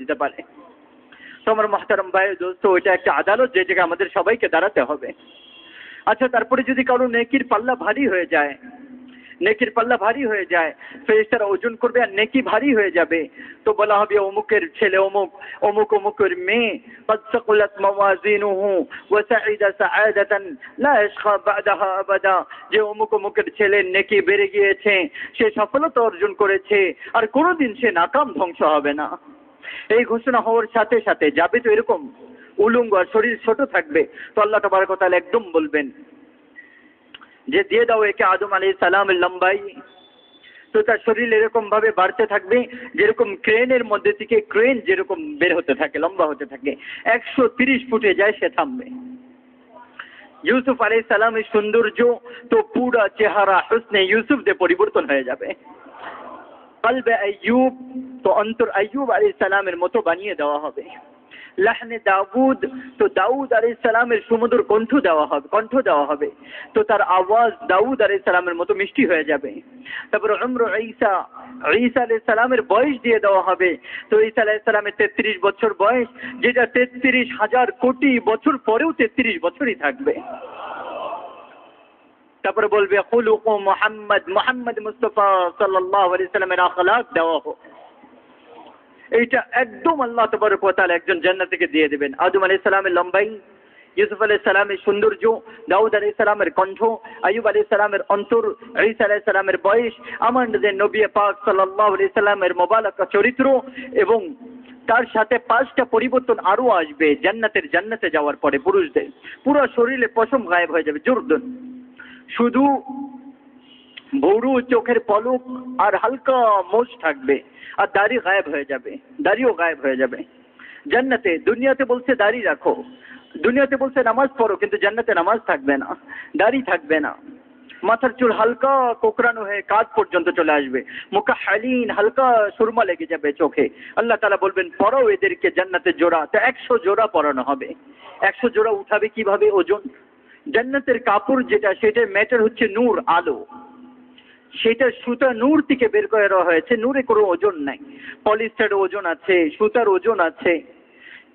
দিতে পারে। তোমার মহতারাম ভাই দোস্ত, ওইটা একটা আদালত যে জায়গায় আমাদের সবাইকে দাঁড়াতে হবে। আচ্ছা, তারপরে যদি কারো নেকির পাল্লা ভারী হয়ে যায়, নেকির পাল্লা ভারী হয়ে যায়, ফেরেশতারা ওজন করবে আর নেকি ভারী হয়ে যাবে, তো বলা হবে অমুকের ছেলে অমুক, অমুক অমুকের মেয়ে قد ثقلت موازينه وسعد سعادة لا يشقى بعدها أبدا, যে অমুক অমুকের ছেলের নেকি বেড়ে গিয়েছে, সে সফলতা অর্জন করেছে আর কোনোদিন সে নাকাম ধ্বংস হবে না। এই ঘোষণা হওয়ার সাথে সাথে যাবে তো এরকম উলঙ্গ আর শরীর ছোট থাকবে, তো আল্লাহ তাবারক ওয়া তাআলা একদম বলবেন যে দিয়ে দাও একে আদম আলাইহিস সালামের লম্বাই। তো তার শরীর এরকম ভাবে বাড়তে থাকবে যেরকম ক্রেনের মধ্যে থেকে ক্রেন যেরকম বের হতে থাকে, লম্বা হতে থাকে, 130 ফুটে যায় সে থামবে। ইউসুফ আলাইহিস সালামের সৌন্দর্য তো পুরা চেহারা হুসনে ইউসুফ দিয়ে পরিবর্তন হয়ে যাবে। কলবে আইয়ুব তো অন্তর আইয়ুব আলাইহিস সালামের মতো বানিয়ে দেওয়া হবে। লাহনে দাউদ তো দাউদ আলাইহিস সালামের সুমধুর কণ্ঠ দেওয়া হবে, তো তার আওয়াজ দাউদ আলাইহিস সালামের মতো মিষ্টি হয়ে যাবে। তারপর উমর ঈসা আলাইহিস সালামের বয়স দিয়ে দেওয়া হবে, তো ঈসা আলাইহিস সালামের 33 বছর বয়স, যেটা 33,000 কোটি বছর পরেও 33 বছরই থাকবে। তারপরে বলবে খুলুক মুহাম্মদ মুস্তাফা সাল্লাল্লাহু আলাইহি সাল্লামের আখলাক দেওয়া হোক। এইটা একদম আল্লাহ তাবারক ওয়া তাআলা একজন জান্নাতীকে দিয়ে দিবেন। আদম আলাইহিস সালামের লম্বাই, ইউসুফ আলাইহিস সালামের সৌন্দর্য, দাউদ আলাইহিস সালামের কণ্ঠ, আইয়ুব আলাইহিস সালামের অন্তর, ঈসা আলাইহিস সালামের বয়স, আমার নবী পাক সাল্লাল্লাহু আলাইহি সাল্লামের মোবারক চরিত্র, এবং তার সাথে 5টা পরিবর্তন আরো আসবে জান্নাতে যাওয়ার পরে। পুরুষদের পুরো শরীরে পশম গায়েব হয়ে যাবে, জুরদুন, শুধু বড়ু চোখের পলক আর হালকা মোষ থাকবে, আর দাড়ি গায়েব হয়ে যাবে, দাড়িও গায়েব হয়ে যাবে। জান্নাতে, দুনিয়াতে বলছে দাড়ি রাখো, দুনিয়াতে বলছে নামাজ পড়ো, কিন্তু জান্নাতে নামাজ থাকবে না, দাড়ি থাকবে না, মাথার চুল হালকা কোকড়ানো হয়ে কাঁধ পর্যন্ত চলে আসবে, মুকাহ্হালিন হালকা সুরমা লেগে যাবে চোখে। আল্লাহ তাআলা বলবেন পরাও এদেরকে জান্নাতের জোড়া, তো 100 জোড়া পরানো হবে। 100 জোড়া উঠাবে কিভাবে ওজন? জান্নাতের কাপড় যেটা, সেটার ম্যাটার হচ্ছে নূর, আলো, সেটা সুতা নূর থেকে বের করে দেওয়া হয়েছে, নূরে কোনো ওজন নাই। পলিস্টার ওজন আছে, সুতার ওজন আছে,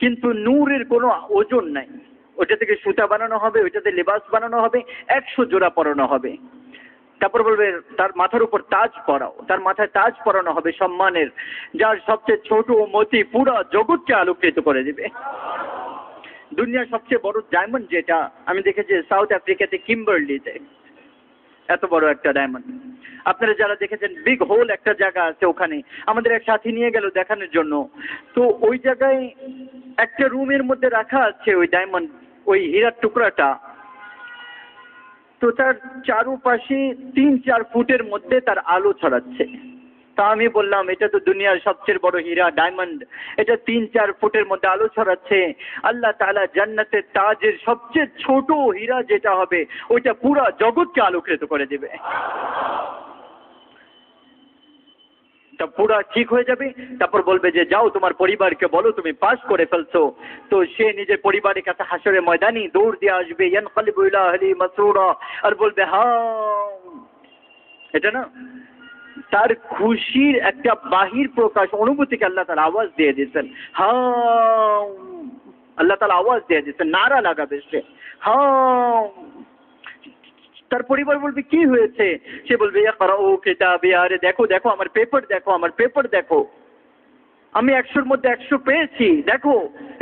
কিন্তু নূরের কোনো ওজন নাই। ওটা থেকে সুতা বানানো হবে, ওইটাতে লেবাস বানানো হবে, 100 জোড়া পরানো হবে। তারপর বলবে তার মাথার উপর তাজ পরাও, তার মাথায় তাজ পরানো হবে সম্মানের, যার সবচেয়ে ছোট মতি পুরা জগৎকে আলোকিত করে দেবে। দুনিয়ার সবচেয়ে বড় ডায়মন্ড যেটা আমি দেখেছি সাউথ আফ্রিকাতে কিম্বারলিতে, এত বড় একটা ডায়মন্ড। আপনারা যারা দেখেছেন বিগ হোল একটা জায়গা আছে, ওখানে আমাদের এক সাথী নিয়ে গেল দেখানোর জন্য। তো ওই জায়গায় একটা রুমের মধ্যে রাখা আছে ওই ডায়মন্ড, ওই হীরার টুকরাটা, তো তার চারুপাশে 3-4 ফুটের মধ্যে তার আলো ছড়াচ্ছে। তা আমি বললাম এটা তো দুনিয়ার সবচেয়ে বড় হীরা ডায়মন্ড, এটা 3-4 ফুটের মধ্যে আলো ছড়াচ্ছে। আল্লাহ তাআলা জান্নাতের তাজের সবচেয়ে ছোট হীরা যেটা হবে, ওইটা পুরা জগৎকে আলোকিত করে দেবে। তা পুরা ঠিক হয়ে যাবে। তারপর বলবে যে যাও তোমার পরিবারকে বলো তুমি পাস করে ফেলছো। তো সে নিজের পরিবারের কাছে হাসরে ময়দানি দৌড় দিয়ে আসবে, ইয়ানকালিবু ইলা আহলি মাসরুরা, আর বলবে হ্যাঁ, এটা না তার খুশির একটা বাহির প্রকাশ, অনুভূতিকে আল্লাহ তাআলা আওয়াজ দিয়ে দিয়েছেন, হ্যাঁ, আল্লাহ তাআলা আওয়াজ দিয়ে দিয়েছেন, নারা লাগাবে সে, হ্যাঁ। তার পরিবার বলবে কি হয়েছে? সে বলবে ইকরাউ কিতাবিয়া, আরে দেখো দেখো আমার পেপার দেখো, আমার পেপার দেখো, আমি 100-র মধ্যে 100 পেয়েছি, দেখো।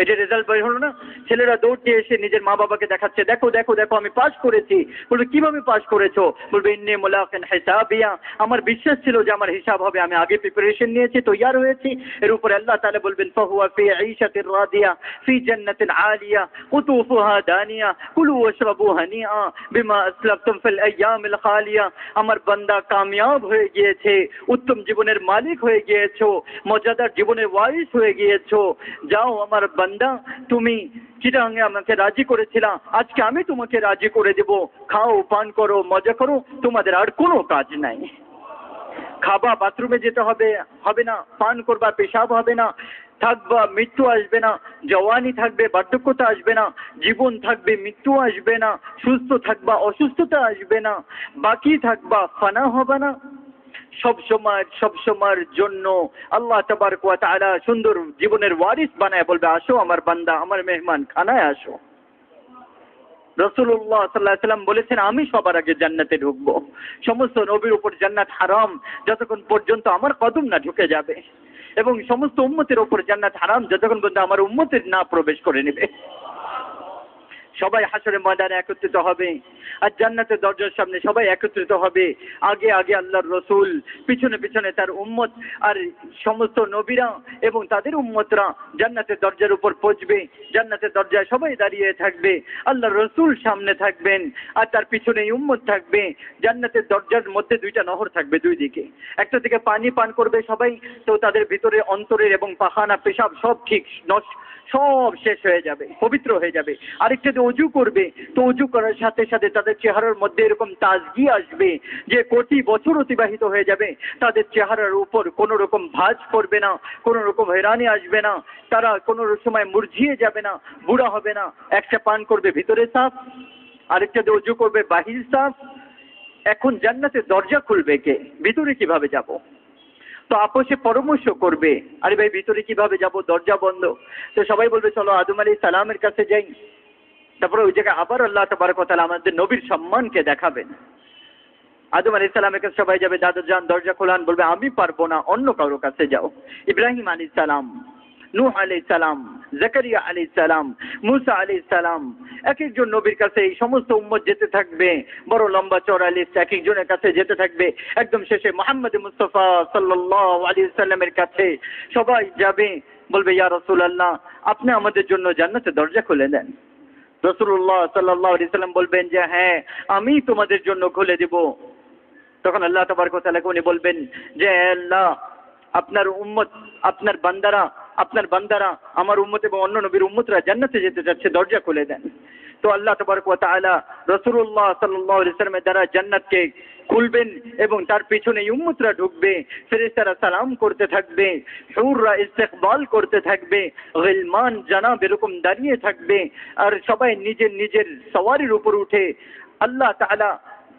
এটা রেজাল্ট বের হলো না, ছেলেরা দৌড়তে এসে নিজের মা বাবাকে দেখাচ্ছে, দেখো দেখো দেখো আমি পাস করেছি। বলবে কিভাবে পাস করেছো? বলবে ইন্নী মুলাকিন হিসাবিয়া, আমার বিশ্বাস ছিল যে আমার হিসাব হবে, আমি আগে প্রিপারেশন নিয়েছি, তৈয়ার হয়েছি। এর উপরে আল্লাহ তাআলা বলবেন ফাহুয়া ফি ঈশাতির রাদিয়া ফি জান্নাতিন আলিয়া কুতুফুহা দানিয়া কুলু ওয়াশরাবু হানিআ বিমা আসলাফতুম ফিল আইয়ামিল খালিয়া। আমার বান্দা কামিয়াব হয়ে গিয়েছে, উত্তম জীবনের মালিক হয়ে গিয়েছো, মজাদার জীবনের ওয়ারিস হয়ে গিয়েছো। যাও আমার বান্দা, তুমি চিটাঙ্গে আমাকে রাজি করেছিলা, আজকে আমি তোমাকে রাজি করে দেব, খাও পান করো মজা করো, তোমাদের আর কোনো কাজ নাই। খাবা বাথরুমে যেতে হবে, হবে না, পান করবা পেশাব হবে না, থাকবা মৃত্যু আসবে না, জওয়ানি থাকবে বার্ধক্যতা আসবে না, জীবন থাকবে মৃত্যু আসবে না, সুস্থ থাকবা অসুস্থতা আসবে না, বাকি থাকবা ফানা হবে না। সব সময়ের জন্য আল্লাহ তাবারক ওয়া তাআলা সুন্দর জীবনের ওয়ারিস বানায় বলবে, আসো আমার বান্দা, আমার মেহমান, খানায় আসো। রাসূলুল্লাহ সাল্লাল্লাহু আলাইহি ওয়াসাল্লাম বলেছেন, আমি সবার আগে জান্নাতে ঢুকবো। সমস্ত নবীর উপর জান্নাত হারাম যতক্ষণ পর্যন্ত আমার কদম না ঢুকে যাবে, এবং সমস্ত উম্মতের উপর জান্নাত হারাম যতক্ষণ পর্যন্ত আমার উম্মতের না প্রবেশ করে নেবে। সবাই হাসরের ময়দানে একত্রিত হবে, আর জান্নাতের দরজার সামনে সবাই একত্রিত হবে। আগে আগে আল্লাহর রসুল, পিছনে পিছনে তার উম্মত, আর সমস্ত নবীরা এবং তাদের উম্মতরা জান্নাতের দরজার উপর পৌঁছবে। জান্নাতের দরজায় সবাই দাঁড়িয়ে থাকবে, আল্লাহর রসুল সামনে থাকবেন, আর তার পিছনে উম্মত থাকবে। জান্নাতের দরজার মধ্যে দুইটা নহর থাকবে, দুই দিকে। একটা থেকে পানি পান করবে সবাই, তো তাদের ভিতরে অন্তরের এবং পাখানা পেশাব সব ঠিক সব শেষ হয়ে যাবে, পবিত্র হয়ে যাবে। আরেকটা অজু করবে, তো অজু করার সাথে সাথে তাদের চেহারার মধ্যে এরকম তাজগি আসবে যে কোটি বছর অতিবাহিত হয়ে যাবে, তাদের চেহারার উপর কোনো রকম ভাঁজ পড়বে না, কোনো রকম হয়রানি আসবে না, তারা কোনো সময় মুরঝিয়ে যাবে না, বুড়া হবে না। একটা পান করবে ভিতরে সাফ, আরেকটা অজু করবে বাহির সাফ। এখন জান্নাতের দরজা খুলবে কে? ভিতরে কিভাবে যাব? তো আপোষে পরামর্শ করবে, আরে ভাই ভিতরে কিভাবে যাব, দরজা বন্ধ। তো সবাই বলবে চলো আদম আলাইহিস সালামের কাছে যাই। তারপরে ওই জায়গায় আবার আল্লাহ তাবারক ওয়া তাআলা আমাদের নবীর সম্মানকে দেখাবেন। আদম আলাইহিস সালামের কাছে সবাই যাবে, দাদা যান দরজা খোলান, বলবে আমি পারবো না, অন্য কারোর কাছে যাও। ইব্রাহিম আলাইহিস সালাম, নূহ আলাইহিস সালাম, জাকারিয়া আলাইহিস সালাম, মুসা আলাইহিস সালাম, এক একজন নবীর কাছে এই সমস্ত উম্মত যেতে থাকবে। বড় লম্বা চওড়া লিস্ট, এক একজনের কাছে যেতে থাকবে। একদম শেষে মুহাম্মদ মুস্তাফা সাল্লাল্লাহু আলাইহি ওয়াসাল্লামের কাছে সবাই যাবে, বলবে ইয়া রাসূলুল্লাহ, আপনি আমাদের জন্য জান্নাতের দরজা খুলে দেন। রাসূলুল্লাহ সাল্লাল্লাহু আলাইহি ওয়াসাল্লাম বলবেন যে হ্যাঁ, আমি তোমাদের জন্য খুলে দেব। তখন আল্লাহ তাবারক ওয়া তাআলা উনি বলবেন যে আল্লাহ, আপনার উম্মত, আপনার বান্দারা আমার উম্মত এবং অন্য নবীর উম্মতরা জান্নাতে যেতে যাচ্ছে, দরজা খুলে দেন। তো আল্লাহ তাবারক ওয়া তাআলা রাসূলুল্লাহ সাল্লাল্লাহু আলাইহি ওয়াসাল্লামের দ্বারা জান্নাতকে খুলবেন এবং তার পিছনে উম্মতরা ঢুকবে। ফেরেশতারা সালাম করতে থাকবে, হুররা ইস্তেকবাল করতে থাকবে, গিলমান জানাব এরকম দাঁড়িয়ে থাকবে, আর সবাই নিজের নিজের সওয়ারির উপর উঠে আল্লাহ তাআলা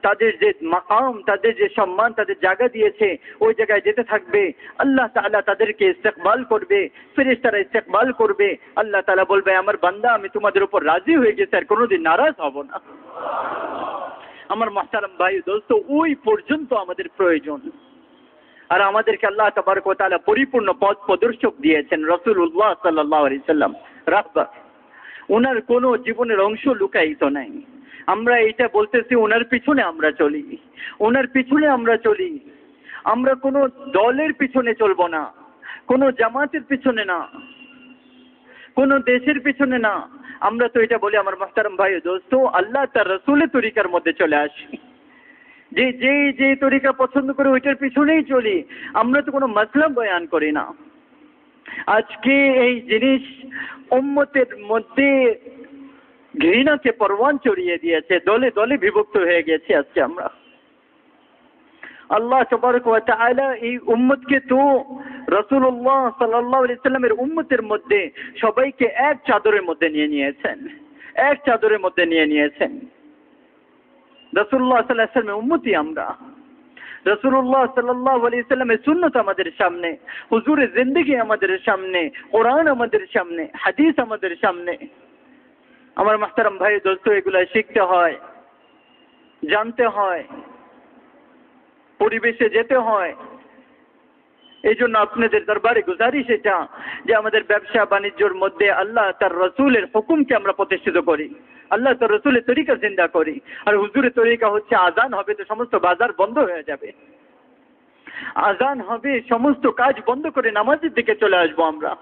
তাদের যে মাকাম, তাদের যে সম্মান, তাদের জায়গা দিয়েছে ওই জায়গায় যেতে থাকবে। আল্লাহ তাআলা তাদেরকে ইস্তেকবাল করবে, ফেরেশতারা ইস্তেকবাল করবে। আল্লাহ তাআলা বলবে, আমার বান্দা, আমি তোমাদের উপর রাজি হয়ে গেছি, আর কোনোদিন নারাজ হব না। আমার মুহতারাম ভাই দোস্ত, ওই পর্যন্ত আমাদের প্রয়োজন। আর আমাদেরকে আল্লাহ তাবারক ওয়া তাআলা পরিপূর্ণ পথ প্রদর্শক দিয়েছেন রাসূলুল্লাহ সাল্লাল্লাহু আলাইহি সাল্লাম। রাব্বা, ওনার কোনো জীবনের অংশ লুকায়িত নাই। আমরা এটা বলতেছি ওনার পিছনে আমরা চলি, ওনার পিছনে আমরা চলি। আমরা কোনো দলের পিছনে চলবো না, কোনো জামাতের পিছনে না, কোনো দেশের পিছনে না। আমরা তো এটা বলি আমার মুহতারাম ভাই দোস্ত, আল্লাহ তার রাসূলের তরিকার মধ্যে চলে আসি। যে তরিকা পছন্দ করে ওইটার পিছনেই চলি। আমরা তো কোনো মাসলা বয়ান করি না। আজকে এই জিনিস উম্মতের মধ্যে ঘৃণাকে পরওয়ান চড়িয়ে দিয়েছে, দলে দলে বিভক্ত হয়ে গেছে আজকে আমরা। আল্লাহ তাবারক ওয়া তাআলা এই উম্মতকে তো রাসূলুল্লাহ সাল্লাল্লাহু আলাইহি সাল্লামের উম্মতের মধ্যে সবাইকে এক চাদরের মধ্যে নিয়ে নিয়েছেন, এক চাদরের মধ্যে নিয়ে নিয়েছেন। রাসূলুল্লাহ সাল্লাল্লাহু আলাইহি সাল্লামের উম্মতি আমরা। রাসূলুল্লাহ সাল্লাল্লাহু আলাইহি সাল্লামের সুন্নাত আমাদের সামনে, হুজুরের জিন্দেগি আমাদের সামনে, কোরআন আমাদের সামনে, হাদিস আমাদের সামনে। আমার মুহতারাম ভাই দোস্ত, এগুলা শিখতে হয়, জানতে হয়, পরিবেশে যেতে হয়। এই জন্য আপনাদের দরবারে গুজারিশ এটা যে আমাদের ব্যবসা বাণিজ্যর মধ্যে আল্লাহ তার রসুলের হুকুমকে আমরা প্রতিষ্ঠিত করি, আল্লাহ তার রসুলের তরিকা জিন্দা করি। আর হুজুরের তরিকা হচ্ছে আজান হবে তো সমস্ত বাজার বন্ধ হয়ে যাবে, আজান হবে সমস্ত কাজ বন্ধ করে নামাজের দিকে চলে আসবো আমরা।